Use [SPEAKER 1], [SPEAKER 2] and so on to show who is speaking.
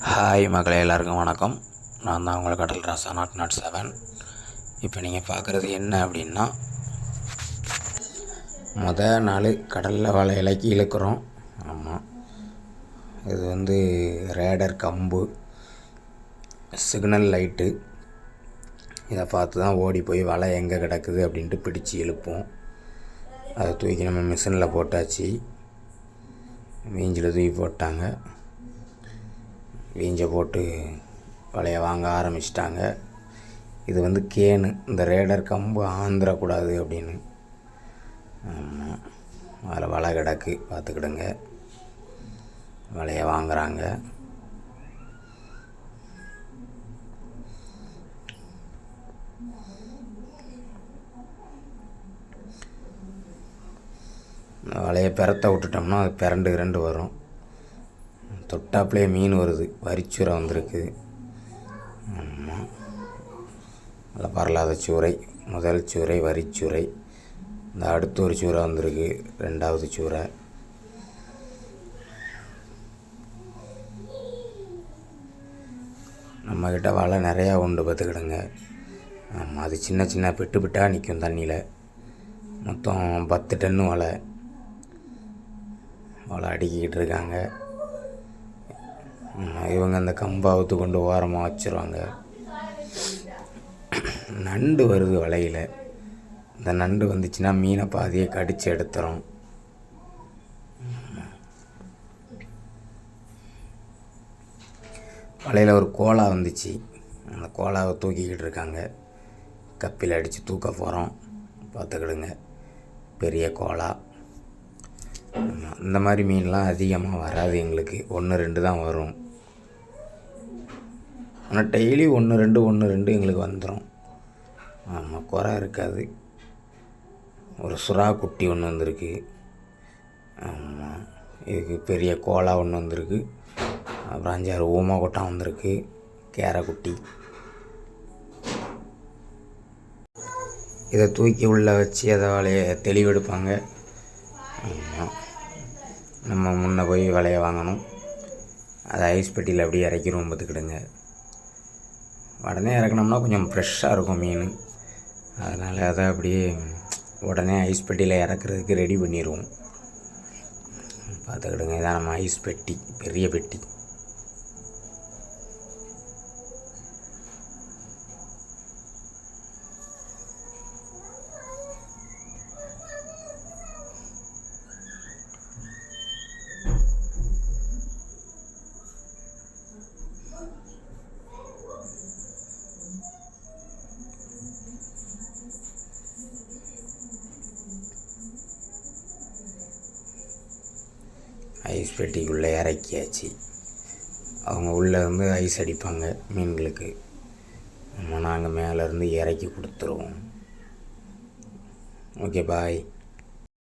[SPEAKER 1] Hi மகளே, எல்லாருக்கும் வணக்கம். நான் தான் உங்கள் கடல் ராசா நாட் 7. இப்போ நீங்கள் பார்க்குறது என்ன அப்படின்னா, நாள் கடலில் வலையிலக்கி இழுக்கிறோம். ஆமாம், இது ரேடர் கம்பு, சிக்னல் லைட்டு. இதை பார்த்து தான் ஓடி போய் வலை எங்கே கிடக்குது அப்படின்ட்டு பிடிச்சி இழுப்போம். அதை தூக்கி நம்ம மிஷினில் போட்டாச்சு. வீஞ்சில் தூக்கி போட்டாங்க. வீஞ்சை போட்டு வலையை வாங்க ஆரம்பிச்சிட்டாங்க. இது கேனு, இந்த ரேடர் கம்பு ஆந்திரக்கூடாது அப்படின்னு. ஆமாம், அதில் வலை கிடக்கு, பார்த்துக்கிடுங்க. வலையை வாங்குகிறாங்க. வலையை பெரத்த விட்டுட்டோம்னா அது பிரண்டு வரும். தொட்டாப்புலேயே மீன் வருது. வரிச்சூரை வந்திருக்கு. ஆமாம், அதில் பரலாத சூறை, முதல் சூறை வரிச்சூறை. இந்த அடுத்த ஒரு சூறை வந்திருக்கு, ரெண்டாவது சூறை. நம்மக்கிட்ட வலை நிறையா உண்டு, பார்த்துக்கிடுங்க. ஆமாம், அது சின்ன சின்ன பிட்டாக நிற்கும் தண்ணியில். மொத்தம் 10 டன்னு வலை அடிக்கிக்கிட்டு இருக்காங்க. இவங்க அந்த கம்பாவத்து கொண்டு ஓரமாக வச்சுருவாங்க. நண்டு வருது வலையில். இந்த நண்டு வந்துச்சுன்னா மீனை பாதியை கடித்து எடுத்துரும். வலையில் ஒரு கோலா வந்துச்சு. அந்த கோலாவை தூக்கிக்கிட்டு இருக்காங்க. கப்பில் அடித்து தூக்க போகிறோம், பார்த்துக்கிடுங்க. பெரிய கோலா. இந்த மாதிரி மீன்லாம் அதிகமாக வராது எங்களுக்கு. 1-2 தான் வரும். ஆனால் டெய்லி 1-2 எங்களுக்கு வந்துடும். ஆமாம், குறை இருக்காது. ஒரு சுறா குட்டி ஒன்று வந்திருக்கு. ஆமாம், இதுக்கு பெரிய கோலா ஒன்று வந்திருக்கு. அப்புறம் 5-6 ஊமா கொட்டா வந்திருக்கு, கேரை குட்டி. இதை தூக்கி உள்ளே வச்சு அதை வலையை தெளிவெடுப்பாங்க. ஆமாம், நம்ம முன்னே போய் வலையை வாங்கணும். அதை ஐஸ் பெட்டியில் அப்படியே இறக்கிடுவோம், பார்த்துக்கிடுங்க. உடனே இறக்கணும்னா கொஞ்சம் ஃப்ரெஷ்ஷாக இருக்கும் மீன். அதனால் அதை அப்படியே உடனே ஐஸ் பெட்டியில் இறக்குறதுக்கு ரெடி பண்ணிடுவோம், பார்த்துக்கிடுங்க. இதான் நம்ம ஐஸ் பெட்டி, பெரிய பெட்டி. ஐஸ் பெட்டிக்குள்ளே இறக்கியாச்சு. அவங்க உள்ளேருந்து ஐஸ் அடிப்பாங்க மீன்களுக்கு. நம்ம நாங்கள் மேலேருந்து இறக்கி கொடுத்துருவோம். ஓகே, பாய்.